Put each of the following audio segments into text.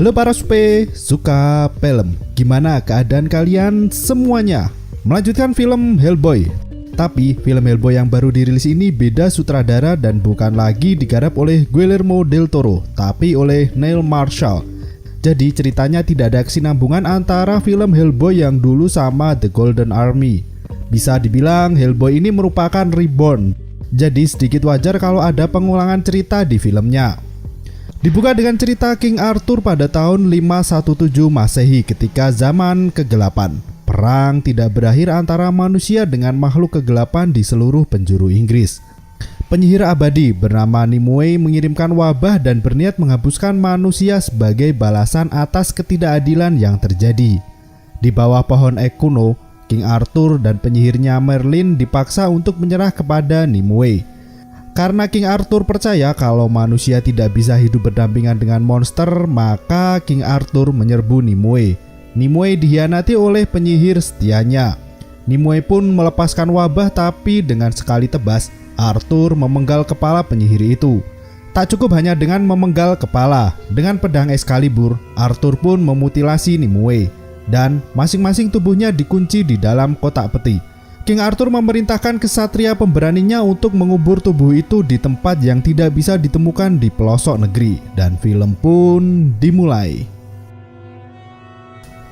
Halo para suka film. Gimana keadaan kalian semuanya? Melanjutkan film Hellboy. Tapi film Hellboy yang baru dirilis ini beda sutradara dan bukan lagi digarap oleh Guillermo del Toro, tapi oleh Neil Marshall. Jadi ceritanya tidak ada kesinambungan antara film Hellboy yang dulu sama The Golden Army. Bisa dibilang Hellboy ini merupakan reborn. Jadi sedikit wajar kalau ada pengulangan cerita di filmnya. Dibuka dengan cerita King Arthur pada tahun 517 Masehi ketika zaman kegelapan. Perang tidak berakhir antara manusia dengan makhluk kegelapan di seluruh penjuru Inggris. Penyihir abadi bernama Nimue mengirimkan wabah dan berniat menghapuskan manusia sebagai balasan atas ketidakadilan yang terjadi. Di bawah pohon ek kuno, King Arthur dan penyihirnya Merlin dipaksa untuk menyerah kepada Nimue. Karena King Arthur percaya kalau manusia tidak bisa hidup berdampingan dengan monster, maka King Arthur menyerbu Nimue. Nimue dikhianati oleh penyihir setianya. Nimue pun melepaskan wabah, tapi dengan sekali tebas, Arthur memenggal kepala penyihir itu. Tak cukup hanya dengan memenggal kepala, dengan pedang Excalibur, Arthur pun memutilasi Nimue. Dan masing-masing tubuhnya dikunci di dalam kotak peti. King Arthur memerintahkan kesatria pemberaninya untuk mengubur tubuh itu di tempat yang tidak bisa ditemukan di pelosok negeri, dan film pun dimulai.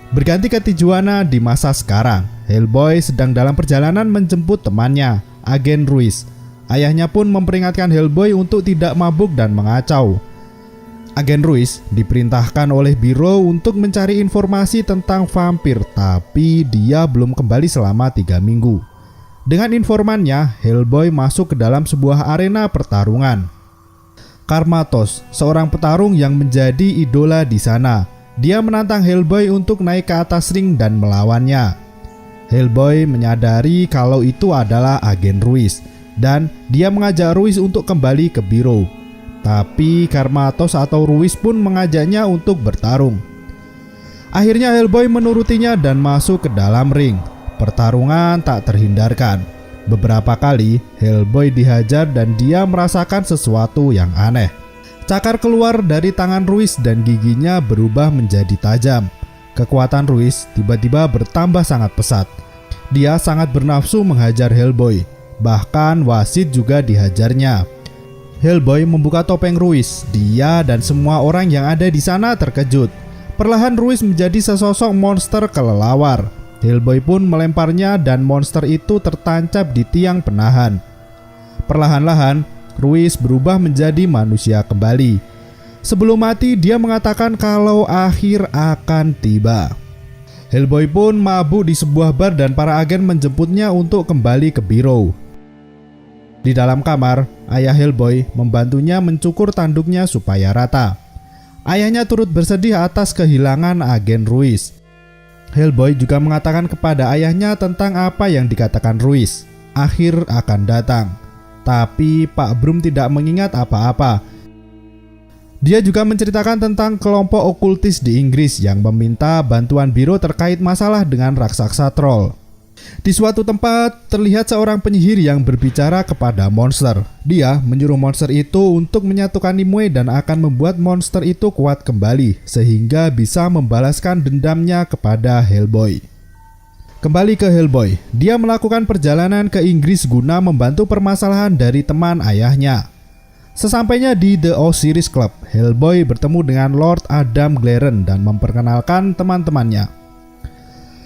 Berganti ke Tijuana di masa sekarang. Hellboy sedang dalam perjalanan menjemput temannya, Agen Ruiz. Ayahnya pun memperingatkan Hellboy untuk tidak mabuk dan mengacau. Agen Ruiz diperintahkan oleh Biro untuk mencari informasi tentang vampir, tapi dia belum kembali selama 3 minggu. Dengan informannya, Hellboy masuk ke dalam sebuah arena pertarungan. Karmatos, seorang petarung yang menjadi idola di sana. Dia menantang Hellboy untuk naik ke atas ring dan melawannya. Hellboy menyadari kalau itu adalah Agen Ruiz, dan dia mengajak Ruiz untuk kembali ke Biro. Tapi Karmatos atau Ruiz pun mengajaknya untuk bertarung. Akhirnya Hellboy menurutinya dan masuk ke dalam ring. Pertarungan tak terhindarkan. Beberapa kali Hellboy dihajar dan dia merasakan sesuatu yang aneh. Cakar keluar dari tangan Ruiz dan giginya berubah menjadi tajam. Kekuatan Ruiz tiba-tiba bertambah sangat pesat. Dia sangat bernafsu menghajar Hellboy. Bahkan wasit juga dihajarnya. Hellboy membuka topeng Ruiz. Dia dan semua orang yang ada di sana terkejut. Perlahan Ruiz menjadi sesosok monster kelelawar. Hellboy pun melemparnya dan monster itu tertancap di tiang penahan. Perlahan-lahan Ruiz berubah menjadi manusia kembali. Sebelum mati dia mengatakan kalau akhir akan tiba. Hellboy pun mabuk di sebuah bar dan para agen menjemputnya untuk kembali ke Biro. Di dalam kamar, ayah Hellboy membantunya mencukur tanduknya supaya rata. Ayahnya turut bersedih atas kehilangan Agen Ruiz. Hellboy juga mengatakan kepada ayahnya tentang apa yang dikatakan Ruiz. Akhir akan datang. Tapi Pak Brum tidak mengingat apa-apa. Dia juga menceritakan tentang kelompok okultis di Inggris yang meminta bantuan Biro terkait masalah dengan raksasa troll. Di suatu tempat terlihat seorang penyihir yang berbicara kepada monster. Dia menyuruh monster itu untuk menyatukan Nimue dan akan membuat monster itu kuat kembali sehingga bisa membalaskan dendamnya kepada Hellboy. Kembali ke Hellboy, dia melakukan perjalanan ke Inggris guna membantu permasalahan dari teman ayahnya. Sesampainya di The Osiris Club, Hellboy bertemu dengan Lord Adam Glaren dan memperkenalkan teman-temannya.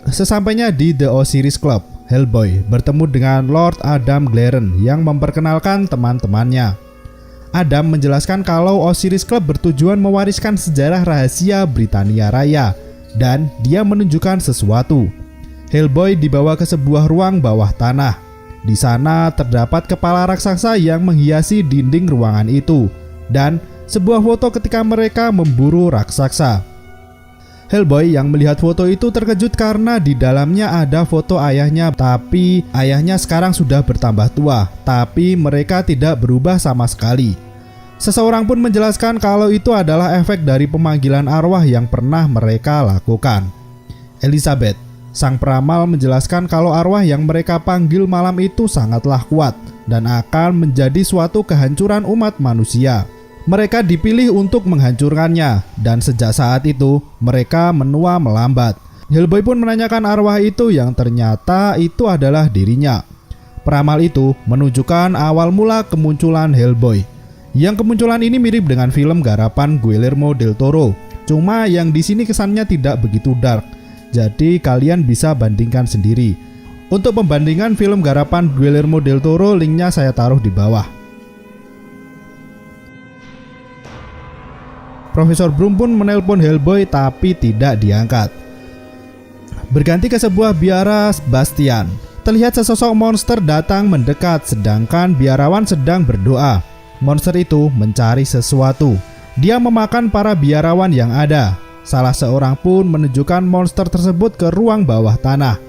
Sesampainya di The Osiris Club, Hellboy bertemu dengan Lord Adam Glaren yang memperkenalkan teman-temannya. Adam menjelaskan kalau Osiris Club bertujuan mewariskan sejarah rahasia Britania Raya, dan dia menunjukkan sesuatu. Hellboy dibawa ke sebuah ruang bawah tanah. Di sana terdapat kepala raksasa yang menghiasi dinding ruangan itu, dan sebuah foto ketika mereka memburu raksasa. Hellboy yang melihat foto itu terkejut karena di dalamnya ada foto ayahnya, tapi ayahnya sekarang sudah bertambah tua, tapi mereka tidak berubah sama sekali. Seseorang pun menjelaskan kalau itu adalah efek dari pemanggilan arwah yang pernah mereka lakukan. Elizabeth, sang peramal, menjelaskan kalau arwah yang mereka panggil malam itu sangatlah kuat dan akan menjadi suatu kehancuran umat manusia. Mereka dipilih untuk menghancurkannya, dan sejak saat itu mereka menua melambat. Hellboy pun menanyakan arwah itu yang ternyata itu adalah dirinya. Peramal itu menunjukkan awal mula kemunculan Hellboy. Yang kemunculan ini mirip dengan film garapan Guillermo del Toro, cuma yang di sini kesannya tidak begitu dark. Jadi kalian bisa bandingkan sendiri. Untuk pembandingan film garapan Guillermo del Toro, linknya saya taruh di bawah. Profesor Broom pun menelpon Hellboy tapi tidak diangkat. Berganti ke sebuah biara Bastian. Terlihat sesosok monster datang mendekat sedangkan biarawan sedang berdoa. Monster itu mencari sesuatu. Dia memakan para biarawan yang ada. Salah seorang pun menunjukkan monster tersebut ke ruang bawah tanah.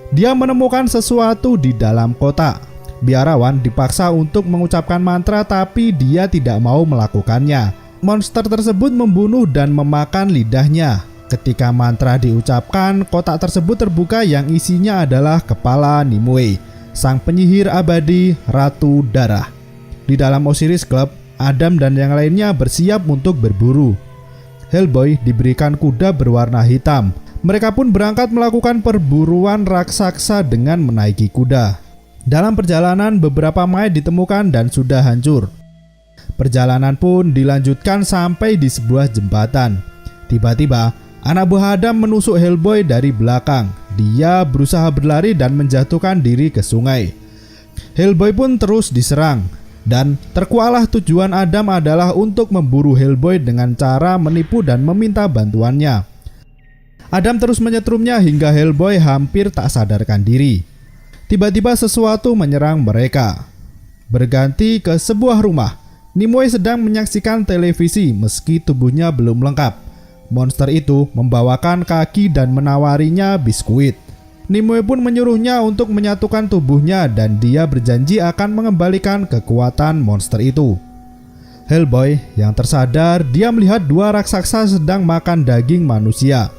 Dia menemukan sesuatu di dalam kotak. Biarawan dipaksa untuk mengucapkan mantra tapi dia tidak mau melakukannya. Monster tersebut membunuh dan memakan lidahnya. Ketika mantra diucapkan, kotak tersebut terbuka yang isinya adalah kepala Nimue, sang penyihir abadi Ratu Darah. Di dalam Osiris Club, Adam dan yang lainnya bersiap untuk berburu. Hellboy diberikan kuda berwarna hitam. Mereka pun berangkat melakukan perburuan raksasa dengan menaiki kuda. Dalam perjalanan, beberapa mayat ditemukan dan sudah hancur. Perjalanan pun dilanjutkan sampai di sebuah jembatan. Tiba-tiba, anak buah Adam menusuk Hellboy dari belakang. Dia berusaha berlari dan menjatuhkan diri ke sungai. Hellboy pun terus diserang. Dan terkuaklah tujuan Adam adalah untuk memburu Hellboy dengan cara menipu dan meminta bantuannya. Adam terus menyetrumnya hingga Hellboy hampir tak sadarkan diri. Tiba-tiba sesuatu menyerang mereka. Berganti ke sebuah rumah. Nimue sedang menyaksikan televisi meski tubuhnya belum lengkap. Monster itu membawakan kaki dan menawarinya biskuit. Nimue pun menyuruhnya untuk menyatukan tubuhnya dan dia berjanji akan mengembalikan kekuatan monster itu. Hellboy yang tersadar, dia melihat dua raksasa sedang makan daging manusia.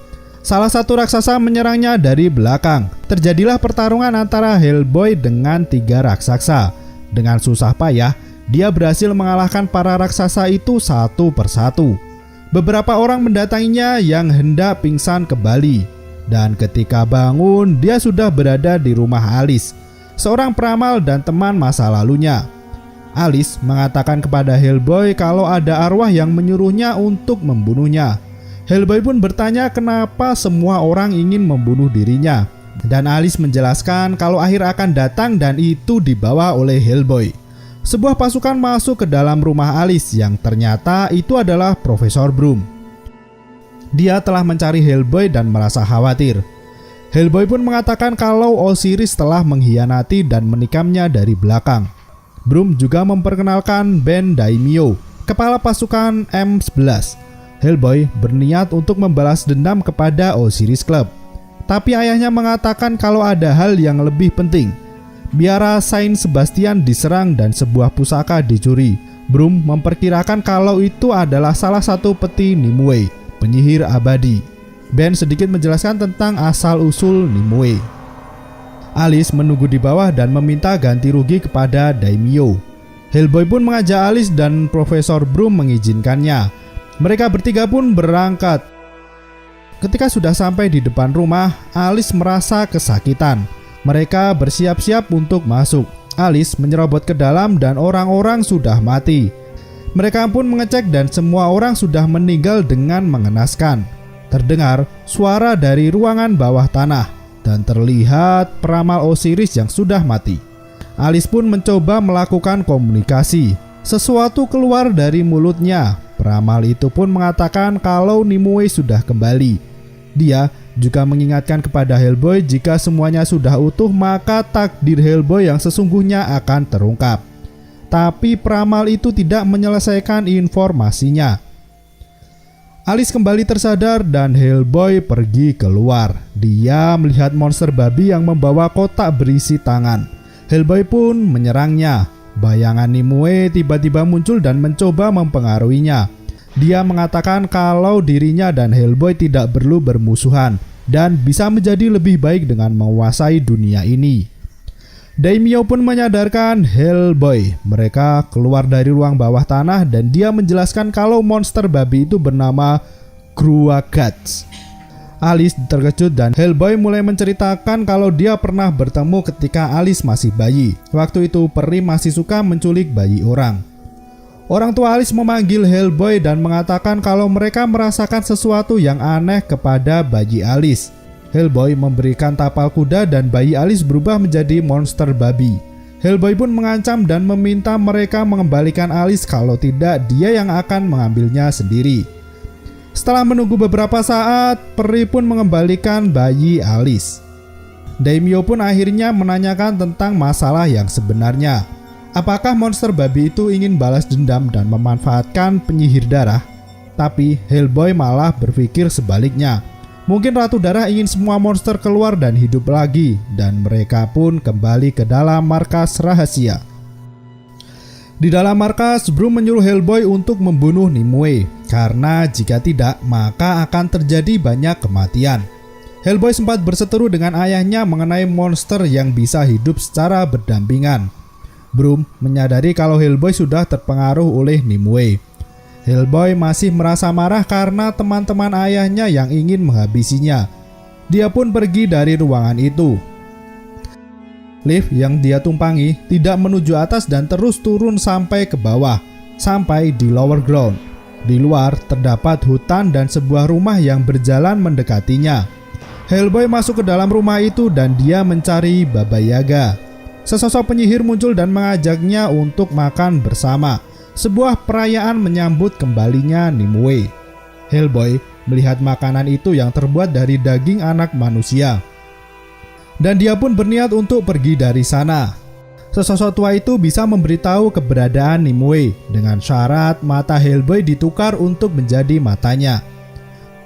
Salah satu raksasa menyerangnya dari belakang. Terjadilah pertarungan antara Hellboy dengan tiga raksasa. Dengan susah payah, dia berhasil mengalahkan para raksasa itu satu persatu. Beberapa orang mendatanginya yang hendak pingsan kembali. Dan ketika bangun, dia sudah berada di rumah Alice, seorang peramal dan teman masa lalunya. Alice mengatakan kepada Hellboy kalau ada arwah yang menyuruhnya untuk membunuhnya. Hellboy pun bertanya kenapa semua orang ingin membunuh dirinya. Dan Alice menjelaskan kalau akhir akan datang dan itu dibawa oleh Hellboy. Sebuah pasukan masuk ke dalam rumah Alice yang ternyata itu adalah Profesor Broom. Dia telah mencari Hellboy dan merasa khawatir. Hellboy pun mengatakan kalau Osiris telah mengkhianati dan menikamnya dari belakang. Broom juga memperkenalkan Ben Daimyo, kepala pasukan M11. Hellboy berniat untuk membalas dendam kepada Osiris Club. Tapi ayahnya mengatakan kalau ada hal yang lebih penting. Biara Saint Sebastian diserang dan sebuah pusaka dicuri. Broom memperkirakan kalau itu adalah salah satu peti Nimue, penyihir abadi. Ben sedikit menjelaskan tentang asal-usul Nimue. Alice menunggu di bawah dan meminta ganti rugi kepada Daimyo. Hellboy pun mengajak Alice dan Profesor Broom mengizinkannya. Mereka bertiga pun berangkat. Ketika sudah sampai di depan rumah, Alice merasa kesakitan. Mereka bersiap-siap untuk masuk. Alice menyerobot ke dalam dan orang-orang sudah mati. Mereka pun mengecek dan semua orang sudah meninggal dengan mengenaskan. Terdengar suara dari ruangan bawah tanah dan terlihat peramal Osiris yang sudah mati. Alice pun mencoba melakukan komunikasi. Sesuatu keluar dari mulutnya. Peramal itu pun mengatakan kalau Nimue sudah kembali. Dia juga mengingatkan kepada Hellboy jika semuanya sudah utuh maka takdir Hellboy yang sesungguhnya akan terungkap. Tapi peramal itu tidak menyelesaikan informasinya. Alice kembali tersadar dan Hellboy pergi keluar. Dia melihat monster babi yang membawa kotak berisi tangan. Hellboy pun menyerangnya. Bayangan Nimue tiba-tiba muncul dan mencoba mempengaruhinya. Dia mengatakan kalau dirinya dan Hellboy tidak perlu bermusuhan dan bisa menjadi lebih baik dengan menguasai dunia ini. Daimyo pun menyadarkan Hellboy. Mereka keluar dari ruang bawah tanah dan dia menjelaskan kalau monster babi itu bernama Gruagats. Alice terkejut dan Hellboy mulai menceritakan kalau dia pernah bertemu ketika Alice masih bayi. Waktu itu peri masih suka menculik bayi orang. Orang tua Alice memanggil Hellboy dan mengatakan kalau mereka merasakan sesuatu yang aneh kepada bayi Alice. Hellboy memberikan tapal kuda dan bayi Alice berubah menjadi monster babi. Hellboy pun mengancam dan meminta mereka mengembalikan Alice, kalau tidak dia yang akan mengambilnya sendiri. Setelah menunggu beberapa saat, peri pun mengembalikan bayi Alice. Daimyo pun akhirnya menanyakan tentang masalah yang sebenarnya. Apakah monster babi itu ingin balas dendam dan memanfaatkan penyihir darah? Tapi Hellboy malah berpikir sebaliknya. Mungkin Ratu Darah ingin semua monster keluar dan hidup lagi, dan mereka pun kembali ke dalam markas rahasia. Di dalam markas, Broom menyuruh Hellboy untuk membunuh Nimue, karena jika tidak, maka akan terjadi banyak kematian. Hellboy sempat berseteru dengan ayahnya mengenai monster yang bisa hidup secara berdampingan. Broom menyadari kalau Hellboy sudah terpengaruh oleh Nimue. Hellboy masih merasa marah karena teman-teman ayahnya yang ingin menghabisinya. Dia pun pergi dari ruangan itu. Lift yang dia tumpangi tidak menuju atas dan terus turun sampai ke bawah, sampai di lower ground. Di luar terdapat hutan dan sebuah rumah yang berjalan mendekatinya. Hellboy masuk ke dalam rumah itu dan dia mencari Baba Yaga. Sesosok penyihir muncul dan mengajaknya untuk makan bersama. Sebuah perayaan menyambut kembalinya Nimue. Hellboy melihat makanan itu yang terbuat dari daging anak manusia, dan dia pun berniat untuk pergi dari sana. Sesosok tua itu bisa memberitahu keberadaan Nimue dengan syarat mata Hellboy ditukar untuk menjadi matanya.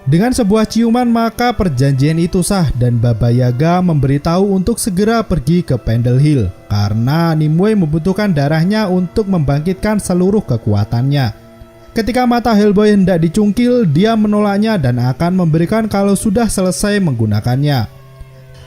Dengan sebuah ciuman maka perjanjian itu sah dan Baba Yaga memberitahu untuk segera pergi ke Pendle Hill karena Nimue membutuhkan darahnya untuk membangkitkan seluruh kekuatannya. Ketika mata Hellboy hendak dicungkil, dia menolaknya dan akan memberikan kalau sudah selesai menggunakannya.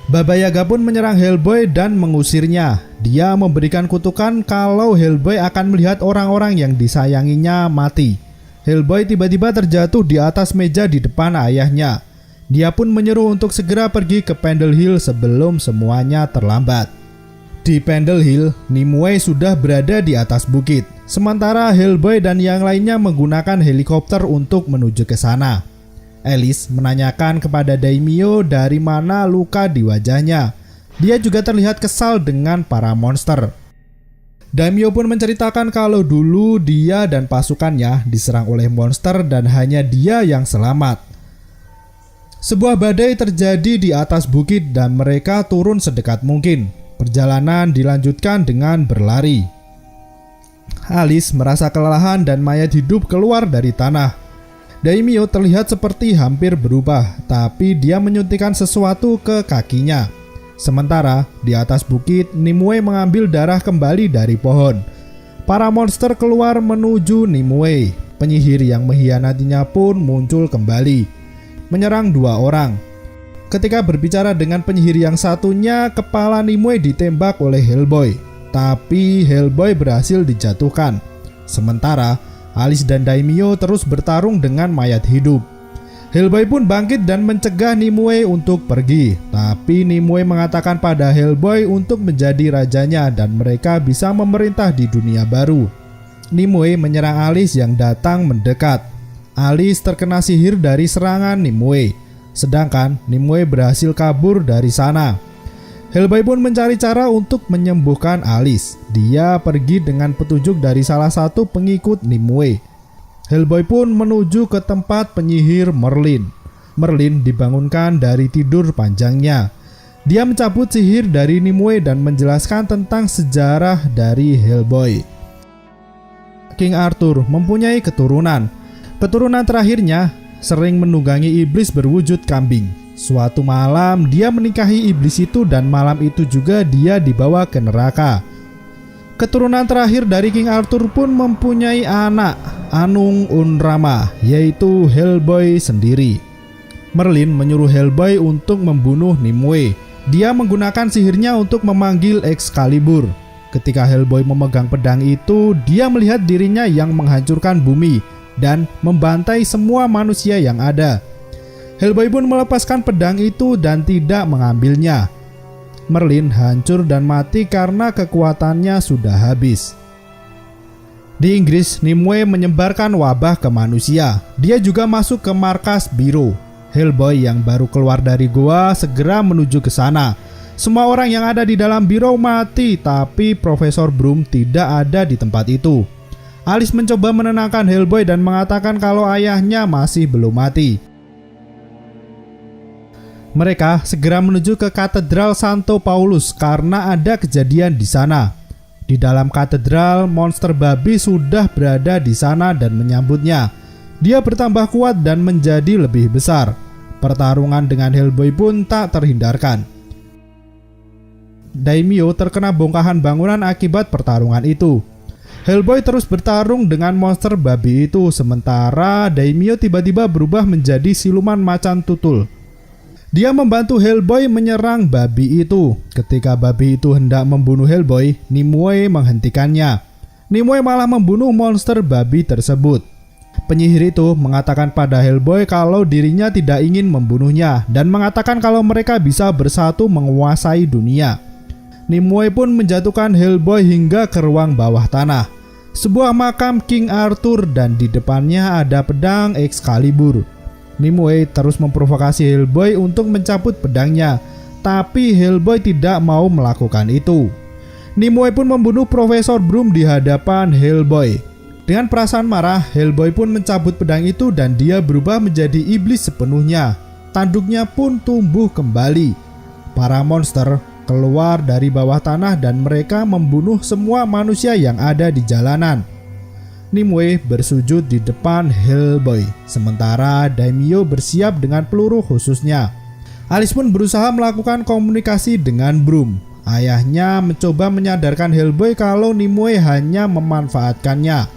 Baba Yaga pun menyerang Hellboy dan mengusirnya. Dia memberikan kutukan kalau Hellboy akan melihat orang-orang yang disayanginya mati. Hellboy tiba-tiba terjatuh di atas meja di depan ayahnya. Dia pun menyuruh untuk segera pergi ke Pendle Hill sebelum semuanya terlambat. Di Pendle Hill, Nimue sudah berada di atas bukit. Sementara Hellboy dan yang lainnya menggunakan helikopter untuk menuju ke sana. Alice menanyakan kepada Daimyo dari mana luka di wajahnya. Dia juga terlihat kesal dengan para monster. Daimyo pun menceritakan kalau dulu dia dan pasukannya diserang oleh monster dan hanya dia yang selamat. Sebuah badai terjadi di atas bukit dan mereka turun sedekat mungkin. Perjalanan dilanjutkan dengan berlari. Alice merasa kelelahan dan mayat hidup keluar dari tanah. Daimyo terlihat seperti hampir berubah, tapi dia menyuntikkan sesuatu ke kakinya. Sementara di atas bukit, Nimue mengambil darah kembali dari pohon. Para monster keluar menuju Nimue. Penyihir yang mengkhianatinya pun muncul kembali, menyerang dua orang. Ketika berbicara dengan penyihir yang satunya, kepala Nimue ditembak oleh Hellboy. Tapi Hellboy berhasil dijatuhkan. Sementara Alice dan Daimyo terus bertarung dengan mayat hidup. Hellboy pun bangkit dan mencegah Nimue untuk pergi. Tapi Nimue mengatakan pada Hellboy untuk menjadi rajanya dan mereka bisa memerintah di dunia baru. Nimue menyerang Alice yang datang mendekat. Alice terkena sihir dari serangan Nimue, sedangkan Nimue berhasil kabur dari sana. Hellboy pun mencari cara untuk menyembuhkan Alice. Dia pergi dengan petunjuk dari salah satu pengikut Nimue. Hellboy pun menuju ke tempat penyihir Merlin. Merlin dibangunkan dari tidur panjangnya. Dia mencabut sihir dari Nimue dan menjelaskan tentang sejarah dari Hellboy. King Arthur mempunyai keturunan. Keturunan terakhirnya sering menunggangi iblis berwujud kambing. Suatu malam dia menikahi iblis itu dan malam itu juga dia dibawa ke neraka. Keturunan terakhir dari King Arthur pun mempunyai anak, Anung Unrama, yaitu Hellboy sendiri. Merlin menyuruh Hellboy untuk membunuh Nimue. Dia menggunakan sihirnya untuk memanggil Excalibur. Ketika Hellboy memegang pedang itu, dia melihat dirinya yang menghancurkan bumi dan membantai semua manusia yang ada. Hellboy pun melepaskan pedang itu dan tidak mengambilnya. Merlin hancur dan mati karena kekuatannya sudah habis. Di Inggris, Nimue menyebarkan wabah ke manusia. Dia juga masuk ke markas Biro. Hellboy yang baru keluar dari gua segera menuju ke sana. Semua orang yang ada di dalam Biro mati, tapi Profesor Broom tidak ada di tempat itu. Alice mencoba menenangkan Hellboy dan mengatakan kalau ayahnya masih belum mati. Mereka segera menuju ke Katedral Santo Paulus karena ada kejadian di sana. Di dalam katedral, monster babi sudah berada di sana dan menyambutnya. Dia bertambah kuat dan menjadi lebih besar. Pertarungan dengan Hellboy pun tak terhindarkan. Daimyo terkena bongkahan bangunan akibat pertarungan itu. Hellboy terus bertarung dengan monster babi itu, sementara Daimyo tiba-tiba berubah menjadi siluman macan tutul. Dia membantu Hellboy menyerang babi itu. Ketika babi itu hendak membunuh Hellboy, Nimue menghentikannya. Nimue malah membunuh monster babi tersebut. Penyihir itu mengatakan pada Hellboy kalau dirinya tidak ingin membunuhnya dan mengatakan kalau mereka bisa bersatu menguasai dunia. Nimue pun menjatuhkan Hellboy hingga ke ruang bawah tanah, sebuah makam King Arthur, dan di depannya ada pedang Excalibur. Nimue terus memprovokasi Hellboy untuk mencabut pedangnya, tapi Hellboy tidak mau melakukan itu. Nimue pun membunuh Profesor Broom di hadapan Hellboy. Dengan perasaan marah, Hellboy pun mencabut pedang itu dan dia berubah menjadi iblis sepenuhnya. Tanduknya pun tumbuh kembali. Para monster keluar dari bawah tanah dan mereka membunuh semua manusia yang ada di jalanan. Nimue bersujud di depan Hellboy, sementara Daimyo bersiap dengan peluru khususnya. Alice pun berusaha melakukan komunikasi dengan Broom. Ayahnya mencoba menyadarkan Hellboy kalau Nimue hanya memanfaatkannya.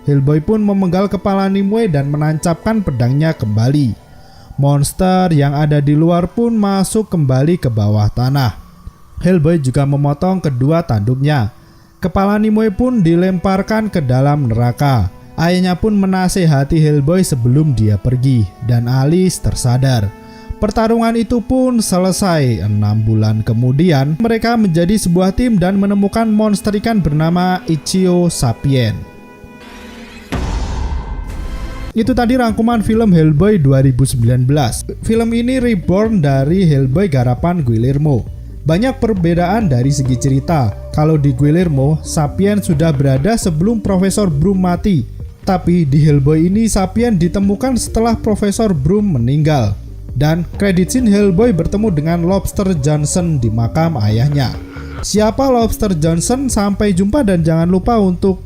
Hellboy pun memenggal kepala Nimue dan menancapkan pedangnya kembali. Monster yang ada di luar pun masuk kembali ke bawah tanah. Hellboy juga memotong kedua tanduknya. Kepala Nimue pun dilemparkan ke dalam neraka. Ayahnya pun menasehati Hellboy sebelum dia pergi, dan Alice tersadar. Pertarungan itu pun selesai. 6 bulan kemudian, mereka menjadi sebuah tim dan menemukan monster ikan bernama Ichio Sapien. Itu tadi rangkuman film Hellboy 2019. Film ini reborn dari Hellboy garapan Guillermo. Banyak perbedaan dari segi cerita. Kalau di Guillermo, Sapien sudah berada sebelum Profesor Broom mati. Tapi di Hellboy ini Sapien ditemukan setelah Profesor Broom meninggal. Dan kredit scene Hellboy bertemu dengan Lobster Johnson di makam ayahnya. Siapa Lobster Johnson? Sampai jumpa dan jangan lupa untuk